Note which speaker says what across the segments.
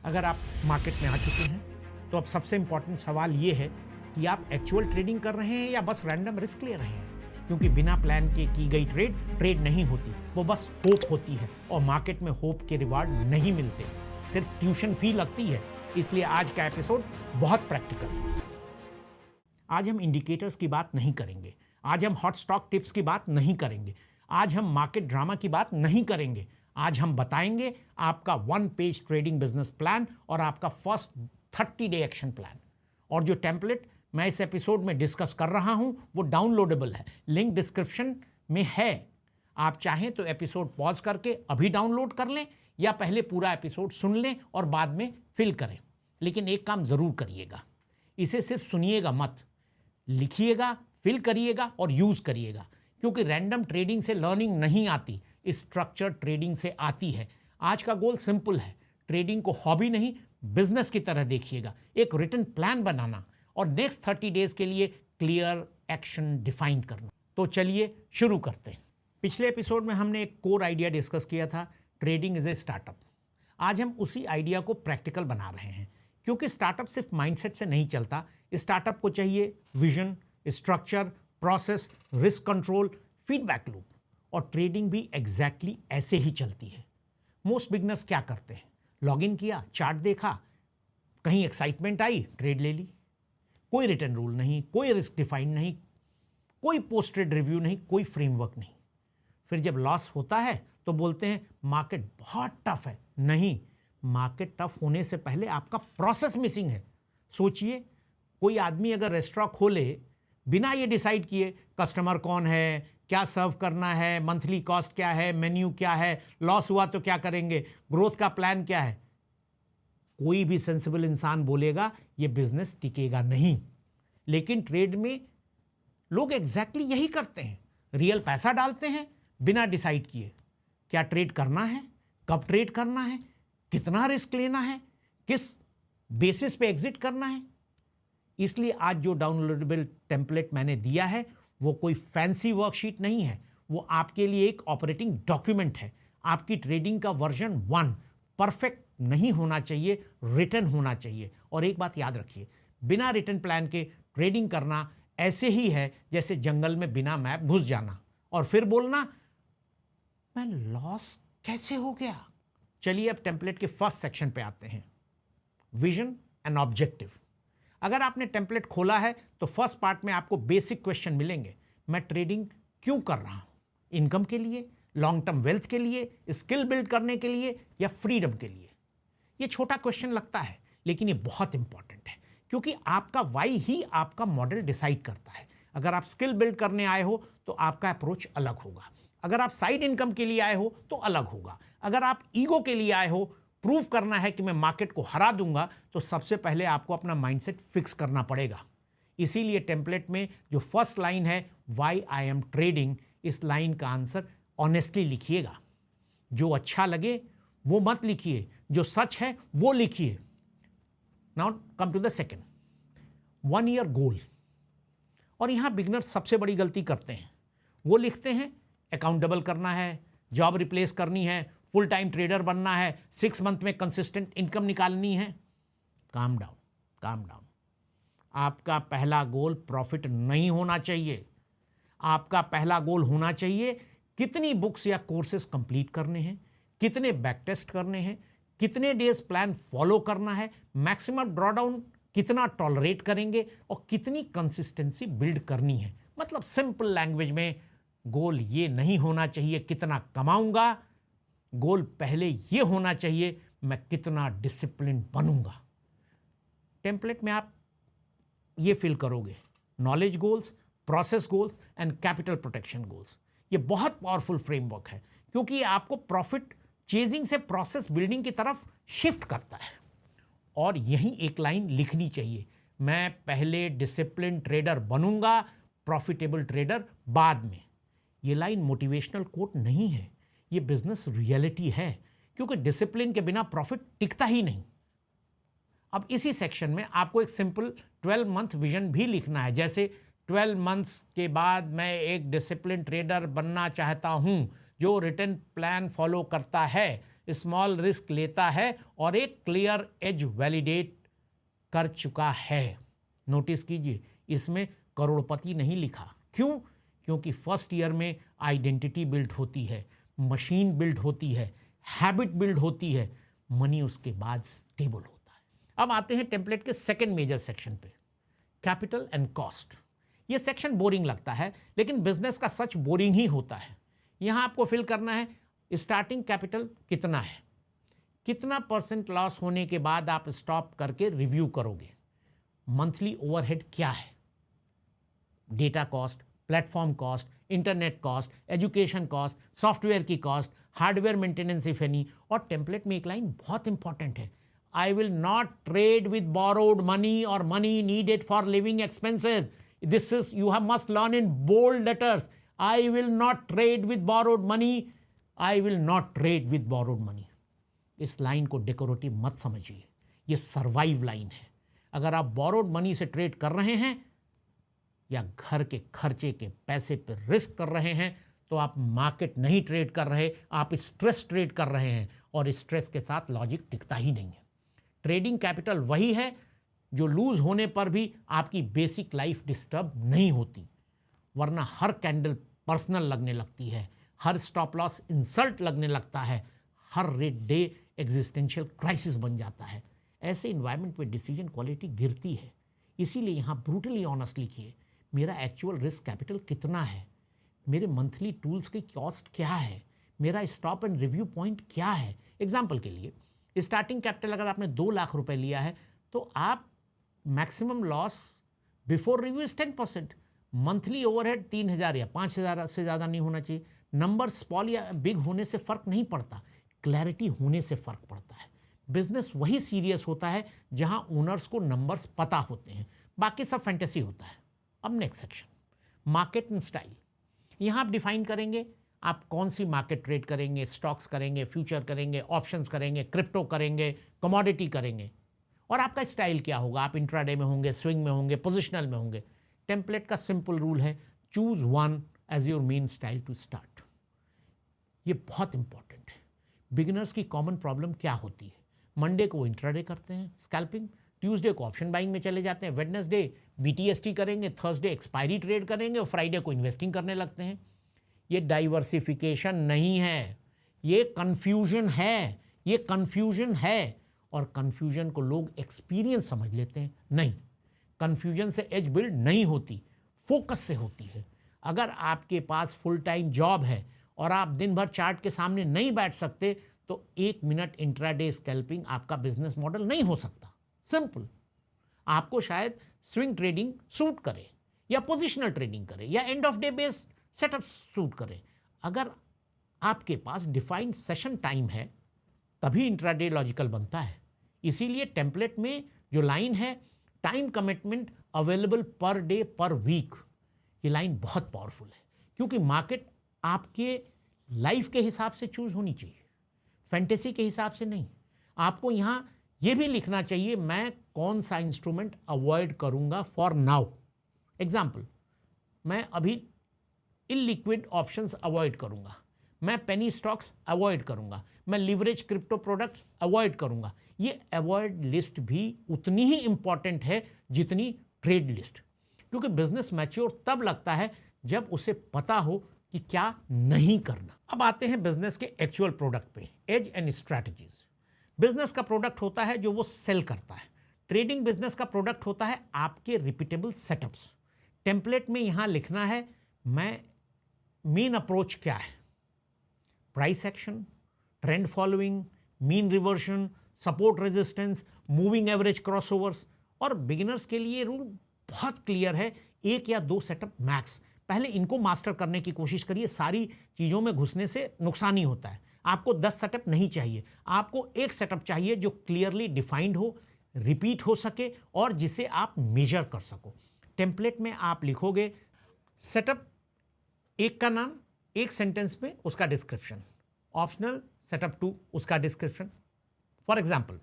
Speaker 1: अगर आप मार्केट में आ चुके हैं तो अब सबसे इंपॉर्टेंट सवाल ये है कि आप एक्चुअल ट्रेडिंग कर रहे हैं या बस रैंडम रिस्क ले रहे हैं, क्योंकि बिना प्लान के की गई ट्रेड नहीं होती, वो बस होप होती है और मार्केट में होप के रिवार्ड नहीं मिलते, सिर्फ ट्यूशन फी लगती है। इसलिए आज का एपिसोड बहुत प्रैक्टिकल है। आज हम इंडिकेटर्स की बात नहीं करेंगे, आज हम हॉट स्टॉक टिप्स की बात नहीं करेंगे, आज हम मार्केट ड्रामा की बात नहीं करेंगे। आज हम बताएंगे आपका 1 पेज ट्रेडिंग बिजनेस प्लान और आपका फर्स्ट 30 डे एक्शन प्लान। और जो टेम्पलेट मैं इस एपिसोड में डिस्कस कर रहा हूं वो डाउनलोडेबल है, लिंक डिस्क्रिप्शन में है। आप चाहें तो एपिसोड पॉज करके अभी डाउनलोड कर लें या पहले पूरा एपिसोड सुन लें और बाद में फिल करें। लेकिन एक काम जरूर करिएगा, इसे सिर्फ सुनिएगा मत, लिखिएगा, फिल करिएगा और यूज करिएगा, क्योंकि रैंडम ट्रेडिंग से लर्निंग नहीं आती, स्ट्रक्चर ट्रेडिंग से आती है। आज का गोल सिंपल है, ट्रेडिंग को हॉबी नहीं बिजनेस की तरह देखिएगा, एक रिटन प्लान बनाना और नेक्स्ट 30 डेज के लिए क्लियर एक्शन डिफाइन करना। तो चलिए शुरू करते हैं। पिछले एपिसोड में हमने एक कोर आइडिया डिस्कस किया था, ट्रेडिंग इज ए स्टार्टअप। आज हम उसी आइडिया को प्रैक्टिकल बना रहे हैं, क्योंकि स्टार्टअप सिर्फ माइंडसेट से नहीं चलता। स्टार्टअप को चाहिए vision, structure, process, risk control, feedback loop. और ट्रेडिंग भी एग्जैक्टली ऐसे ही चलती है। मोस्ट बिगनर्स क्या करते हैं, लॉगिन किया, चार्ट देखा, कहीं एक्साइटमेंट आई, ट्रेड ले ली। कोई रिटर्न रूल नहीं, कोई रिस्क डिफाइन नहीं, कोई पोस्ट ट्रेड रिव्यू नहीं, कोई फ्रेमवर्क नहीं। फिर जब लॉस होता है तो बोलते हैं मार्केट बहुत टफ है। नहीं, मार्केट टफ होने से पहले आपका प्रोसेस मिसिंग है। सोचिए, कोई आदमी अगर रेस्टोरेंट खोले बिना ये डिसाइड किए कस्टमर कौन है, क्या सर्व करना है, मंथली कॉस्ट क्या है, मेन्यू क्या है, लॉस हुआ तो क्या करेंगे, ग्रोथ का प्लान क्या है, कोई भी सेंसिबल इंसान बोलेगा ये बिजनेस टिकेगा नहीं। लेकिन ट्रेड में लोग एग्जैक्टली यही करते हैं, रियल पैसा डालते हैं बिना डिसाइड किए क्या ट्रेड करना है, कब ट्रेड करना है, कितना रिस्क लेना है, किस बेसिस पे एग्जिट करना है। इसलिए आज जो डाउनलोडेबल टेम्पलेट मैंने दिया है वो कोई फैंसी वर्कशीट नहीं है, वो आपके लिए एक ऑपरेटिंग डॉक्यूमेंट है। आपकी ट्रेडिंग का वर्जन 1 परफेक्ट नहीं होना चाहिए, रिटन होना चाहिए। और एक बात याद रखिए, बिना रिटन प्लान के ट्रेडिंग करना ऐसे ही है जैसे जंगल में बिना मैप घुस जाना और फिर बोलना मैं लॉस कैसे हो गया। चलिए अब टेम्पलेट के फर्स्ट सेक्शन पे आते हैं, विजन एंड ऑब्जेक्टिव। अगर आपने टेम्पलेट खोला है तो फर्स्ट पार्ट में आपको बेसिक क्वेश्चन मिलेंगे। मैं ट्रेडिंग क्यों कर रहा हूं, इनकम के लिए, लॉन्ग टर्म वेल्थ के लिए, स्किल बिल्ड करने के लिए या फ्रीडम के लिए। ये छोटा क्वेश्चन लगता है लेकिन ये बहुत इंपॉर्टेंट है, क्योंकि आपका वाई ही आपका मॉडल डिसाइड करता है। अगर आप स्किल बिल्ड करने आए हो तो आपका अप्रोच अलग होगा, अगर आप साइड इनकम के लिए आए हो तो अलग होगा, अगर आप ईगो के लिए आए हो, प्रूव करना है कि मैं मार्केट को हरा दूंगा, तो सबसे पहले आपको अपना माइंडसेट फिक्स करना पड़ेगा। इसीलिए टेम्पलेट में जो फर्स्ट लाइन है व्हाई आई एम ट्रेडिंग, इस लाइन का आंसर ऑनेस्टली लिखिएगा। जो अच्छा लगे वो मत लिखिए, जो सच है वो लिखिए। Now come to the second, 1 year goal. और यहां बिगनर्स सबसे बड़ी गलती करते हैं, वो लिखते हैं अकाउंटेबल करना है, जॉब रिप्लेस करनी है, फुल टाइम ट्रेडर बनना है, 6 मंथ में कंसिस्टेंट इनकम निकालनी है। Calm down, calm down. आपका पहला गोल प्रॉफिट नहीं होना चाहिए। आपका पहला गोल होना चाहिए कितनी बुक्स या कोर्सेज कंप्लीट करने हैं, कितने बैक टेस्ट करने हैं, कितने डेज प्लान फॉलो करना है, मैक्सिमम ड्रॉडाउन कितना टॉलरेट करेंगे और कितनी कंसिस्टेंसी बिल्ड करनी है। मतलब सिंपल लैंग्वेज में गोल ये नहीं होना चाहिए कितना कमाऊंगा, गोल पहले ये होना चाहिए मैं कितना डिसिप्लिन बनूंगा। टेम्पलेट में आप ये फिल करोगे, knowledge goals, process goals and capital protection goals. ये बहुत पावरफुल फ्रेमवर्क है, क्योंकि ये आपको प्रॉफिट चेजिंग से प्रोसेस बिल्डिंग की तरफ शिफ्ट करता है। और यहीं एक लाइन लिखनी चाहिए, मैं पहले डिसिप्लिन ट्रेडर बनूंगा, प्रॉफिटेबल ट्रेडर बाद में। ये लाइन मोटिवेशनल कोट नहीं है, ये बिजनेस रियलिटी है, क्योंकि डिसिप्लिन के बिना प्रॉफिट टिकता ही नहीं। अब इसी सेक्शन में आपको एक सिंपल 12 मंथ विजन भी लिखना है, जैसे 12 मंथ्स के बाद मैं एक डिसिप्लिन ट्रेडर बनना चाहता हूं जो रिटर्न प्लान फॉलो करता है, स्मॉल रिस्क लेता है और एक क्लियर एज वैलिडेट कर चुका है। नोटिस कीजिए, इसमें करोड़पति नहीं लिखा। क्यों? क्योंकि फर्स्ट ईयर में आइडेंटिटी बिल्ड होती है, मशीन बिल्ड होती है, हैबिट बिल्ड होती है, मनी उसके बाद स्टेबल होता है। अब आते हैं टेम्पलेट के सेकंड मेजर सेक्शन पे, कैपिटल एंड कॉस्ट। ये सेक्शन बोरिंग लगता है, लेकिन बिजनेस का सच बोरिंग ही होता है। यहाँ आपको फिल करना है स्टार्टिंग कैपिटल कितना है, कितना % लॉस होने के बाद आप स्टॉप करके रिव्यू करोगे, मंथली ओवरहेड क्या है, data cost, platform cost, internet cost, education cost, software की cost, hardware maintenance if any. और टेम्पलेट में एक लाइन बहुत इंपॉर्टेंट है, I will not trade with borrowed money और money needed for living expenses. This is you have must learn in bold letters, I will not trade with borrowed money, I will not trade with borrowed money. इस line को decorative मत समझिए, ये survive line है। अगर आप borrowed money से trade कर रहे हैं या घर के खर्चे के पैसे पर रिस्क कर रहे हैं, तो आप मार्केट नहीं ट्रेड कर रहे, आप स्ट्रेस ट्रेड कर रहे हैं, और स्ट्रेस के साथ लॉजिक टिकता ही नहीं है। ट्रेडिंग कैपिटल वही है जो लूज होने पर भी आपकी बेसिक लाइफ डिस्टर्ब नहीं होती, वरना हर कैंडल पर्सनल लगने लगती है, हर स्टॉप लॉस इंसल्ट लगने लगता है, हर रेट डे एग्जिस्टेंशियल क्राइसिस बन जाता है। ऐसे इन्वायरमेंट में डिसीजन क्वालिटी गिरती है। इसीलिए यहाँ ब्रूटली ऑनेस्ट लिखिए, मेरा एक्चुअल रिस्क कैपिटल कितना है, मेरे मंथली टूल्स की कॉस्ट क्या है, मेरा स्टॉप एंड रिव्यू पॉइंट क्या है। एग्जाम्पल के लिए, स्टार्टिंग कैपिटल अगर आपने 2 लाख रुपए लिया है, तो आप maximum loss before review is 10%। Monthly overhead 3,000 या 5,000 से ज़्यादा नहीं होना चाहिए। नंबर स्मॉल या बिग होने से फ़र्क नहीं पड़ता, क्लैरिटी होने से फ़र्क पड़ता है। बिजनेस वही सीरियस होता है जहां ओनर्स को नंबर्स पता होते हैं, बाकी सब फैंटेसी होता है। अब next section, market and style. यहाँ आप डिफाइन करेंगे आप कौन सी मार्केट ट्रेड करेंगे, स्टॉक्स करेंगे, फ्यूचर करेंगे, ऑप्शंस करेंगे, क्रिप्टो करेंगे, कमोडिटी करेंगे, और आपका स्टाइल क्या होगा। आप इंट्राडे में होंगे, स्विंग में होंगे, पोजिशनल में होंगे। टेम्पलेट का सिंपल रूल है, choose one as your main style to start. ये बहुत इंपॉर्टेंट है। बिगिनर्स की कॉमन प्रॉब्लम क्या होती है? मंडे को वो इंट्राडे करते हैं स्कैल्पिंग, ट्यूसडे को ऑप्शन बाइंग में चले जाते हैं, वेडनेसडे बीटीएसटी करेंगे, थर्सडे एक्सपायरी ट्रेड करेंगे और फ्राइडे को इन्वेस्टिंग करने लगते हैं। ये डाइवर्सिफिकेशन नहीं है, ये कन्फ्यूजन है, ये कन्फ्यूजन है। और कन्फ्यूजन को लोग एक्सपीरियंस समझ लेते हैं। नहीं, कन्फ्यूजन से एज बिल्ड नहीं होती, फोकस से होती है। अगर आपके पास फुल टाइम जॉब है और आप दिन भर चार्ट के सामने नहीं बैठ सकते, तो 1 मिनट इंट्राडे स्कैल्पिंग आपका बिजनेस मॉडल नहीं हो सकता। सिंपल। आपको शायद स्विंग ट्रेडिंग सूट करे, या पोजिशनल ट्रेडिंग करे, या end of day based setup suit करे। अगर आपके पास डिफाइंड सेशन टाइम है, तभी इंट्राडे लॉजिकल बनता है। इसीलिए टेम्पलेट में जो लाइन है, time commitment available per day per week, ये लाइन बहुत पावरफुल है, क्योंकि मार्केट आपके लाइफ के हिसाब से चूज होनी चाहिए, फैंटेसी के हिसाब से नहीं। आपको यहाँ ये भी लिखना चाहिए, मैं कौन सा इंस्ट्रूमेंट अवॉइड करूँगा फॉर नाउ। एग्जाम्पल, मैं अभी इलिक्विड ऑप्शंस अवॉइड करूँगा, मैं पेनी स्टॉक्स अवॉइड करूँगा, मैं लिवरेज क्रिप्टो प्रोडक्ट्स अवॉइड करूँगा। ये अवॉइड लिस्ट भी उतनी ही इंपॉर्टेंट है जितनी ट्रेड लिस्ट, क्योंकि बिजनेस मैच्योर तब लगता है जब उसे पता हो कि क्या नहीं करना। अब आते हैं बिजनेस के एक्चुअल प्रोडक्ट पे, एज एंड स्ट्रैटेजीज। बिजनेस का प्रोडक्ट होता है जो वो सेल करता है। ट्रेडिंग बिजनेस का प्रोडक्ट होता है आपके रिपीटेबल सेटअप्स। टेम्पलेट में यहाँ लिखना है, मैं मेन अप्रोच क्या है, price action, trend following, mean reversion, support resistance, moving average crossovers. और बिगिनर्स के लिए रूल बहुत क्लियर है, 1 या 2 सेटअप मैक्स। पहले इनको मास्टर करने की कोशिश करिए, सारी चीज़ों में घुसने से नुकसान ही होता है। आपको 10 सेटअप नहीं चाहिए, आपको एक सेटअप चाहिए जो क्लियरली डिफाइंड हो, रिपीट हो सके और जिसे आप मेजर कर सको। टेम्पलेट में आप लिखोगे सेटअप 1 का नाम, 1 सेंटेंस में उसका डिस्क्रिप्शन, ऑप्शनल सेटअप 2 उसका description. For example,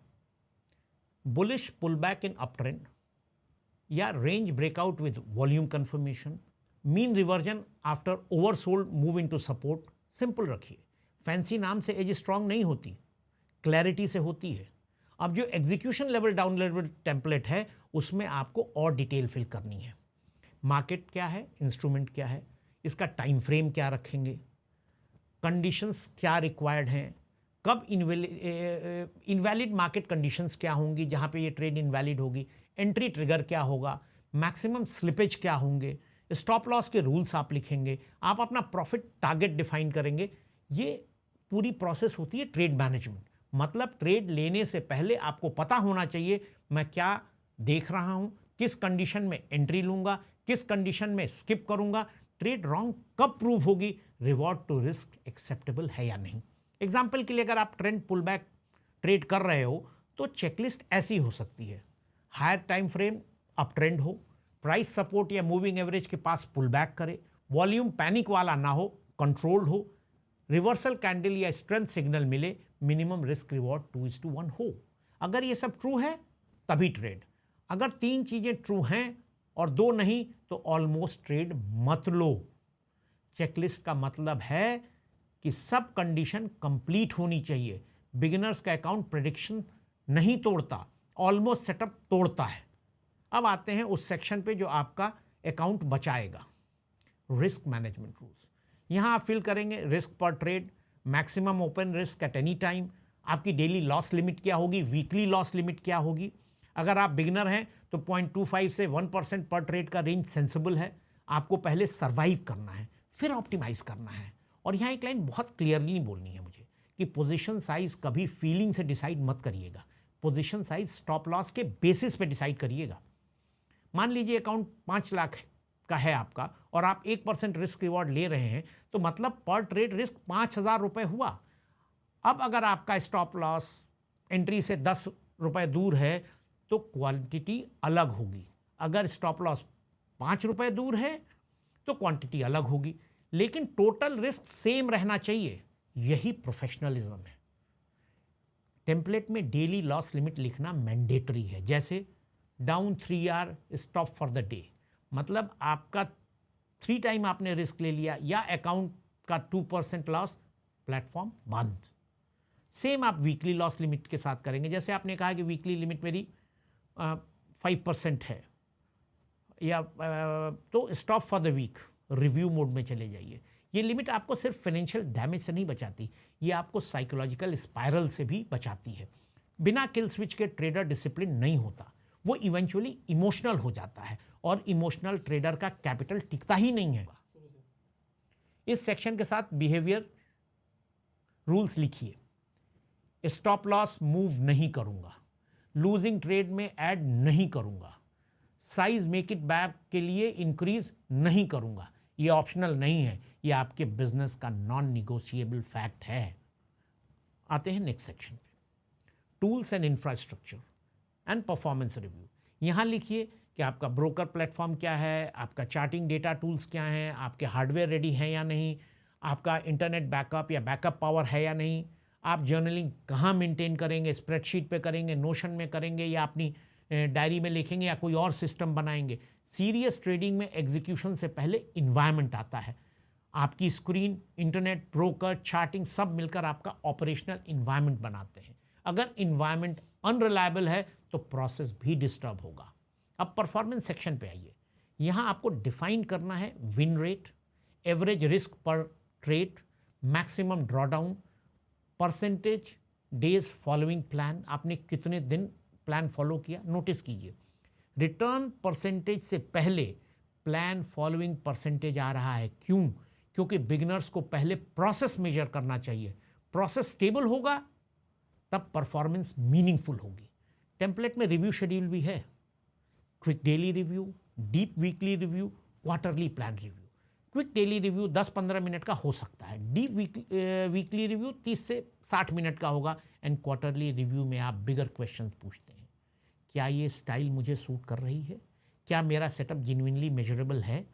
Speaker 1: bullish pull back in up trend, या range breakout with volume confirmation, mean reversion after oversold move into support. Simple रखिए, फैंसी नाम से एज स्ट्रांग नहीं होती, क्लैरिटी से होती है। अब जो execution level down level template है उसमें आपको और डिटेल फिल करनी है। मार्केट क्या है, इंस्ट्रूमेंट क्या है, इसका टाइम फ्रेम क्या रखेंगे, कंडीशंस क्या रिक्वायर्ड हैं, कब इनवैलिड मार्केट कंडीशंस क्या होंगी जहाँ पे ये ट्रेड इनवैलिड होगी, एंट्री ट्रिगर क्या होगा, मैक्सिमम स्लिपेज क्या होंगे, स्टॉप लॉस के रूल्स आप लिखेंगे, आप अपना प्रॉफिट टारगेट डिफाइन करेंगे। ये पूरी प्रोसेस होती है ट्रेड मैनेजमेंट। मतलब ट्रेड लेने से पहले आपको पता होना चाहिए मैं क्या देख रहा हूँ, किस कंडीशन में एंट्री लूँगा, किस कंडीशन में स्किप करूँगा, ट्रेड रॉन्ग कब प्रूव होगी, रिवॉर्ड टू रिस्क एक्सेप्टेबल है या नहीं। एग्जाम्पल के लिए अगर आप ट्रेंड पुल बैक ट्रेड कर रहे हो तो चेकलिस्ट ऐसी हो सकती है, higher time frame up trend हो, प्राइस सपोर्ट या मूविंग एवरेज के पास पुल बैक करे, वॉल्यूम पैनिक वाला ना हो, कंट्रोल्ड हो, रिवर्सल कैंडल या स्ट्रेंथ सिग्नल मिले, मिनिमम रिस्क रिवॉर्ड 2:1 हो। अगर ये सब ट्रू है तभी ट्रेड। अगर 3 चीजें ट्रू हैं और 2 नहीं तो ऑलमोस्ट ट्रेड मत लो। चेकलिस्ट का मतलब है कि सब कंडीशन कंप्लीट होनी चाहिए। बिगिनर्स का अकाउंट प्रेडिक्शन नहीं तोड़ता, ऑलमोस्ट सेटअप तोड़ता है। अब आते हैं उस सेक्शन पे जो आपका अकाउंट बचाएगा, रिस्क मैनेजमेंट रूल्स। यहाँ आप फिल करेंगे रिस्क पर trade, maximum open risk at any time, आपकी डेली लॉस लिमिट क्या होगी, वीकली लॉस लिमिट क्या होगी। अगर आप बिगिनर हैं तो 0.25 से 1% पर ट्रेड का रेंज सेंसिबल है। आपको पहले सर्वाइव करना है, फिर ऑप्टिमाइज करना है। और यहाँ एक लाइन बहुत क्लियरली बोलनी है मुझे कि पोजीशन साइज कभी फीलिंग से डिसाइड मत करिएगा। पोजीशन साइज स्टॉप लॉस के बेसिस पे डिसाइड करिएगा। मान लीजिए अकाउंट 5 लाख का है आपका और आप 1% रिस्क रिवॉर्ड ले रहे हैं तो मतलब पर ट्रेड रिस्क 5,000 रुपये हुआ। अब अगर आपका स्टॉप लॉस एंट्री से 10 रुपये दूर है तो क्वांटिटी अलग होगी। अगर स्टॉप लॉस 5 रुपये दूर है तो क्वांटिटी अलग होगी, लेकिन टोटल रिस्क सेम रहना चाहिए। यही प्रोफेशनलिज्म है। टेम्पलेट में डेली लॉस लिमिट लिखना मैंडेटरी है, जैसे down 3 R stop for the day, मतलब आपका 3 टाइम आपने रिस्क ले लिया या अकाउंट का 2% लॉस, प्लेटफॉर्म बंद। सेम आप वीकली लॉस लिमिट के साथ करेंगे। जैसे आपने कहा कि वीकली लिमिट मेरी 5% है या तो stop for the week, review mode में चले जाइए। ये लिमिट आपको सिर्फ फाइनेंशियल डैमेज से नहीं बचाती, ये आपको साइकोलॉजिकल स्पाइरल से भी बचाती है। बिना किल स्विच के ट्रेडर डिसिप्लिन नहीं होता, वो इवेंचुअली इमोशनल हो जाता है और इमोशनल ट्रेडर का कैपिटल टिकता ही नहीं है। इस सेक्शन के साथ बिहेवियर रूल्स लिखिए। स्टॉप लॉस मूव नहीं करूंगा, लूजिंग ट्रेड में ऐड नहीं करूंगा, साइज मेक इट बैक के लिए इंक्रीज नहीं करूंगा। ये ऑप्शनल नहीं है, ये आपके बिजनेस का नॉन निगोशिएबल फैक्ट है। आते हैं नेक्स्ट सेक्शन पे, tools and infrastructure and performance review. यहाँ लिखिए कि आपका ब्रोकर प्लेटफॉर्म क्या है, आपका चार्टिंग डेटा टूल्स क्या हैं, आपके हार्डवेयर रेडी हैं या नहीं, आपका इंटरनेट बैकअप या बैकअप पावर है या नहीं, आप जर्नलिंग कहाँ मेंटेन करेंगे, स्प्रेडशीट पे करेंगे, नोशन में करेंगे या अपनी डायरी में लिखेंगे या कोई और सिस्टम बनाएंगे। सीरियस ट्रेडिंग में एग्जीक्यूशन से पहले इन्वायरमेंट आता है। आपकी स्क्रीन, इंटरनेट, ब्रोकर, चार्टिंग सब मिलकर आपका ऑपरेशनल इन्वायरमेंट बनाते हैं। अगर इन्वायरमेंट अनरिलायबल है तो प्रोसेस भी डिस्टर्ब होगा। अब परफॉर्मेंस सेक्शन पे आइए। यहाँ आपको डिफाइन करना है विन रेट, एवरेज रिस्क पर trade, maximum drawdown, percentage days following plan, आपने कितने दिन प्लान फॉलो किया, नोटिस कीजिए। रिटर्न परसेंटेज से पहले प्लान फॉलोइंग परसेंटेज आ रहा है। क्यों? क्योंकि बिगिनर्स को पहले प्रोसेस मेजर करना चाहिए। प्रोसेस स्टेबल होगा तब परफॉर्मेंस मीनिंगफुल होगी। टेम्पलेट में रिव्यू शेड्यूल भी है, quick daily review, deep weekly review, quarterly plan review. Quick daily review 10-15 minute का हो सकता है, डीप वीकली रिव्यू 30 से 60 मिनट का होगा, एंड क्वार्टरली रिव्यू में आप बिगर क्वेश्चंस पूछते हैं। क्या ये स्टाइल मुझे सूट कर रही है? क्या मेरा सेटअप जेन्युइनली मेजरेबल है?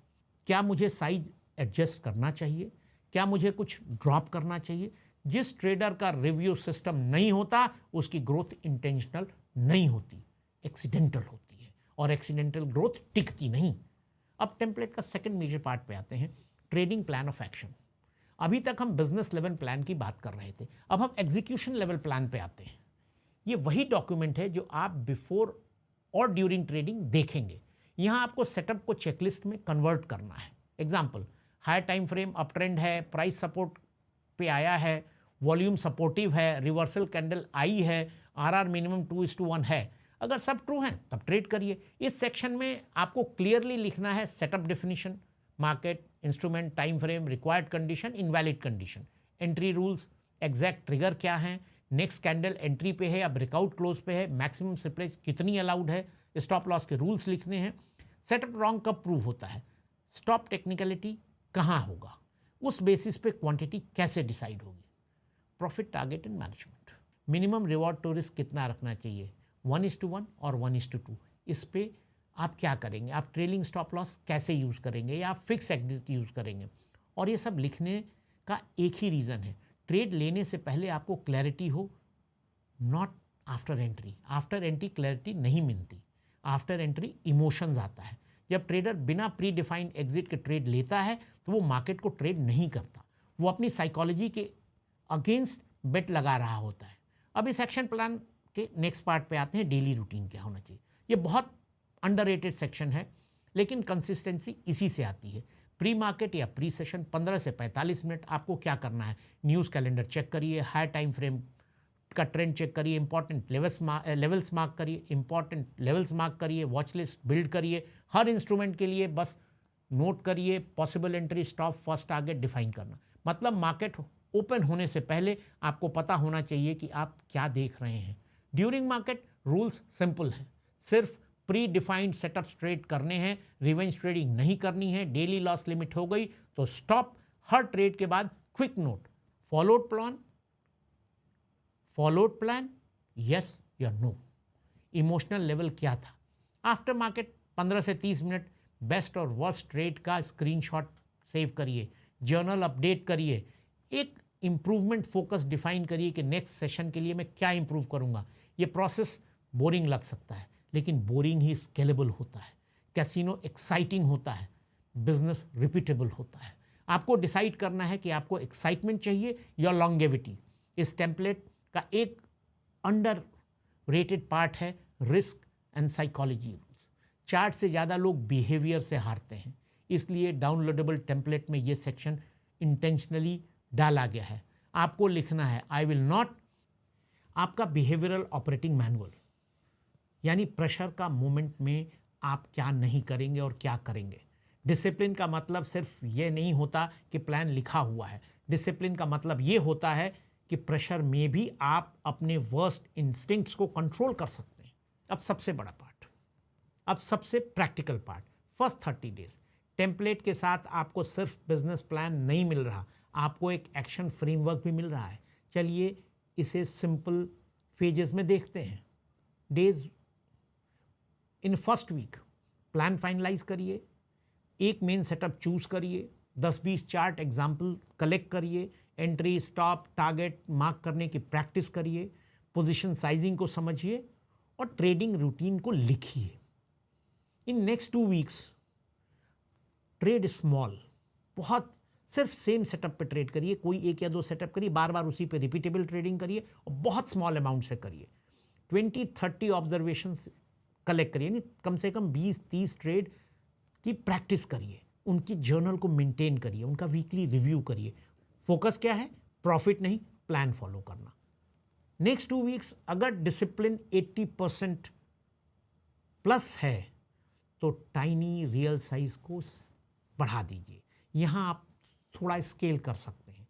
Speaker 1: क्या मुझे साइज एडजस्ट करना चाहिए? क्या मुझे कुछ ड्रॉप करना चाहिए? जिस ट्रेडर का रिव्यू सिस्टम नहीं होता उसकी ग्रोथ इंटेंशनल नहीं होती, एक्सीडेंटल होती है, और एक्सीडेंटल ग्रोथ टिकती नहीं। अब टेम्पलेट का सेकंड मेजर पार्ट पे आते हैं, ट्रेडिंग प्लान ऑफ एक्शन। अभी तक हम बिजनेस लेवल प्लान की बात कर रहे थे, अब हम एग्जीक्यूशन लेवल प्लान पे आते हैं। ये वही डॉक्यूमेंट है जो आप बिफोर और ड्यूरिंग ट्रेडिंग देखेंगे। यहाँ आपको सेटअप को चेकलिस्ट में कन्वर्ट करना है। Example, higher time frame up trend है, प्राइस सपोर्ट पे आया है, वॉल्यूम सपोर्टिव है, रिवर्सल कैंडल आई है, आरआर मिनिमम 2:1 है। अगर सब ट्रू हैं तब ट्रेड करिए। इस सेक्शन में आपको क्लियरली लिखना है setup definition, market, instrument, time frame, required condition, invalid condition, entry rules, exact trigger क्या है, नेक्स्ट कैंडल एंट्री पे है या ब्रेकआउट क्लोज पे है, मैक्सिमम स्लिपेज कितनी अलाउड है, स्टॉप लॉस के रूल्स लिखने हैं। सेटअप रॉन्ग कब प्रूव होता है, स्टॉप टेक्निकलिटी कहाँ होगा, उस बेसिस पे क्वांटिटी कैसे डिसाइड होगी, profit target and management, minimum reward to risk कितना रखना चाहिए, 1:1 और 1:2। इस पे आप क्या करेंगे, आप ट्रेलिंग स्टॉप लॉस कैसे यूज़ करेंगे या आप फिक्स एग्जिट यूज़ करेंगे। और ये सब लिखने का एक ही रीज़न है, ट्रेड लेने से पहले आपको क्लैरिटी हो, not after entry. After entry clarity नहीं मिलती, आफ्टर एंट्री इमोशंस आता है। जब ट्रेडर बिना प्री डिफाइंड एग्जिट के ट्रेड लेता है तो वो मार्केट को ट्रेड नहीं करता, वो अपनी साइकोलॉजी के अगेंस्ट बेट लगा रहा होता है। अब इस एक्शन प्लान के नेक्स्ट पार्ट पे आते हैं, डेली रूटीन क्या होना चाहिए। ये बहुत अंडररेटेड सेक्शन है, लेकिन कंसिस्टेंसी इसी से आती है। प्री मार्केट या प्री सेशन 15 से 45 मिनट आपको क्या करना है, न्यूज़ कैलेंडर चेक करिए, हाई टाइम फ्रेम का ट्रेंड चेक करिए, इंपॉर्टेंट लेवल्स मार्क करिए, वॉच लिस्ट बिल्ड करिए। हर इंस्ट्रूमेंट के लिए बस नोट करिए, possible entry, stop, first target define करना। मतलब मार्केट ओपन होने से पहले आपको पता होना चाहिए कि आप क्या देख रहे हैं। ड्यूरिंग मार्केट रूल्स सिंपल हैं, सिर्फ प्री डिफाइंड सेटअप ट्रेड करने हैं, रिवेंज ट्रेडिंग नहीं करनी है। डेली लॉस लिमिट हो गई तो स्टॉप। हर ट्रेड के बाद quick note, followed plan yes या नो, इमोशनल लेवल क्या था। आफ्टर मार्केट 15 से 30 मिनट बेस्ट और वर्स्ट ट्रेड का स्क्रीनशॉट सेव करिए, जर्नल अपडेट करिए, एक इम्प्रूवमेंट फोकस डिफाइन करिए कि नेक्स्ट सेशन के लिए मैं क्या इंप्रूव करूंगा। ये प्रोसेस बोरिंग लग सकता है, लेकिन बोरिंग ही स्केलेबल होता है। कैसीनो एक्साइटिंग होता है, बिजनेस रिपीटेबल होता है। आपको डिसाइड करना है कि आपको एक्साइटमेंट चाहिए या लॉन्गेविटी। इस टेम्पलेट का एक अंडर रेटेड पार्ट है risk and psychology rules. Chart से ज़्यादा लोग बिहेवियर से हारते हैं, इसलिए डाउनलोडेबल टेम्पलेट में ये सेक्शन इंटेंशनली डाला गया है। आपको लिखना है आई विल नॉट, आपका बिहेवियरल ऑपरेटिंग मैनुअल, यानी प्रेशर का मोमेंट में आप क्या नहीं करेंगे और क्या करेंगे। डिसिप्लिन का मतलब सिर्फ ये नहीं होता कि प्लान लिखा हुआ है, डिसिप्लिन का मतलब ये होता है कि प्रेशर में भी आप अपने वर्स्ट इंस्टिंक्ट्स को कंट्रोल कर सकते हैं। अब सबसे बड़ा पार्ट, अब सबसे practical part, first 30 days. Template के साथ आपको सिर्फ बिजनेस प्लान नहीं मिल रहा, आपको एक एक्शन फ्रेमवर्क भी मिल रहा है। चलिए इसे सिंपल फेजेस में देखते हैं। Days in first week plan finalise करिए, एक मेन सेटअप चूज करिए, 10-20 चार्ट एग्जाम्पल कलेक्ट करिए, एंट्री, स्टॉप, टारगेट मार्क करने की प्रैक्टिस करिए, पोजीशन साइजिंग को समझिए और ट्रेडिंग रूटीन को लिखिए। In next 2 weeks trade small, बहुत सिर्फ सेम सेटअप पे ट्रेड करिए, कोई 1 या 2 सेटअप करिए, बार बार उसी पे रिपीटेबल ट्रेडिंग करिए और बहुत स्मॉल अमाउंट से करिए। 20-30 ऑब्जर्वेशंस कलेक्ट करिए, यानी कम से कम 20-30 ट्रेड की प्रैक्टिस करिए, उनकी जर्नल को मेंटेन करिए, उनका वीकली रिव्यू करिए। फोकस क्या है, प्रॉफिट नहीं, प्लान फॉलो करना। नेक्स्ट 2 वीक्स अगर डिसिप्लिन 80% प्लस है तो टाइनी रियल साइज को बढ़ा दीजिए। यहाँ आप थोड़ा स्केल कर सकते हैं।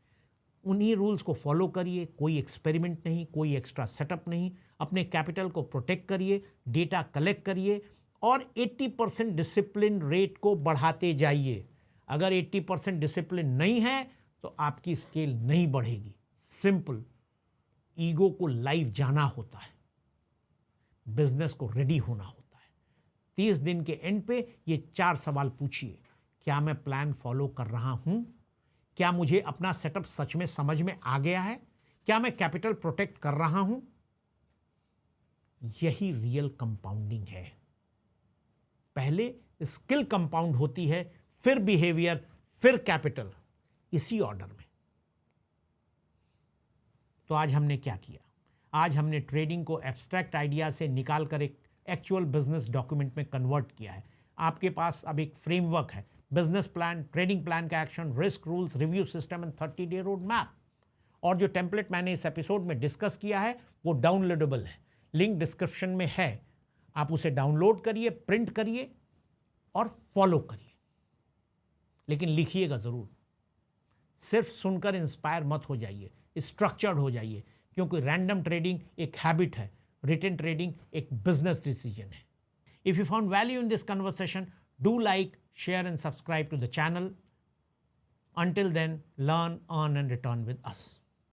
Speaker 1: उन्हीं रूल्स को फॉलो करिए, कोई एक्सपेरिमेंट नहीं, कोई एक्स्ट्रा सेटअप नहीं। अपने कैपिटल को प्रोटेक्ट करिए, डेटा कलेक्ट करिए और 80% डिसिप्लिन रेट को बढ़ाते जाइए। अगर 80% डिसिप्लिन नहीं है तो आपकी स्केल नहीं बढ़ेगी। सिंपल, ईगो को लाइव जाना होता है, बिजनेस को रेडी होना होता है। 30 दिन के एंड पे ये 4 सवाल पूछिए। क्या मैं प्लान फॉलो कर रहा हूं? क्या मुझे अपना सेटअप सच में समझ में आ गया है? क्या मैं कैपिटल प्रोटेक्ट कर रहा हूं? यही रियल कंपाउंडिंग है। पहले स्किल कंपाउंड होती है, फिर बिहेवियर, फिर कैपिटल, इसी ऑर्डर में। तो आज हमने क्या किया? आज हमने ट्रेडिंग को एब्स्ट्रैक्ट आइडिया से निकाल कर एक एक्चुअल बिजनेस डॉक्यूमेंट में कन्वर्ट किया है। आपके पास अब एक फ्रेमवर्क है, बिजनेस प्लान, ट्रेडिंग प्लान का action, risk rules, review system and 30-day road map. और जो टेम्पलेट मैंने इस एपिसोड में डिस्कस किया है वो डाउनलोडेबल है, लिंक डिस्क्रिप्शन में है। आप उसे डाउनलोड करिए, प्रिंट करिए और फॉलो करिए, लेकिन लिखिएगा ज़रूर। सिर्फ सुनकर इंस्पायर मत हो जाइए, स्ट्रक्चर्ड हो जाइए, क्योंकि रैंडम ट्रेडिंग एक हैबिट है, रिटेन ट्रेडिंग एक बिजनेस डिसीजन है। If you found value in this conversation, do like, share and subscribe to the channel. Until then, learn, earn and return with us.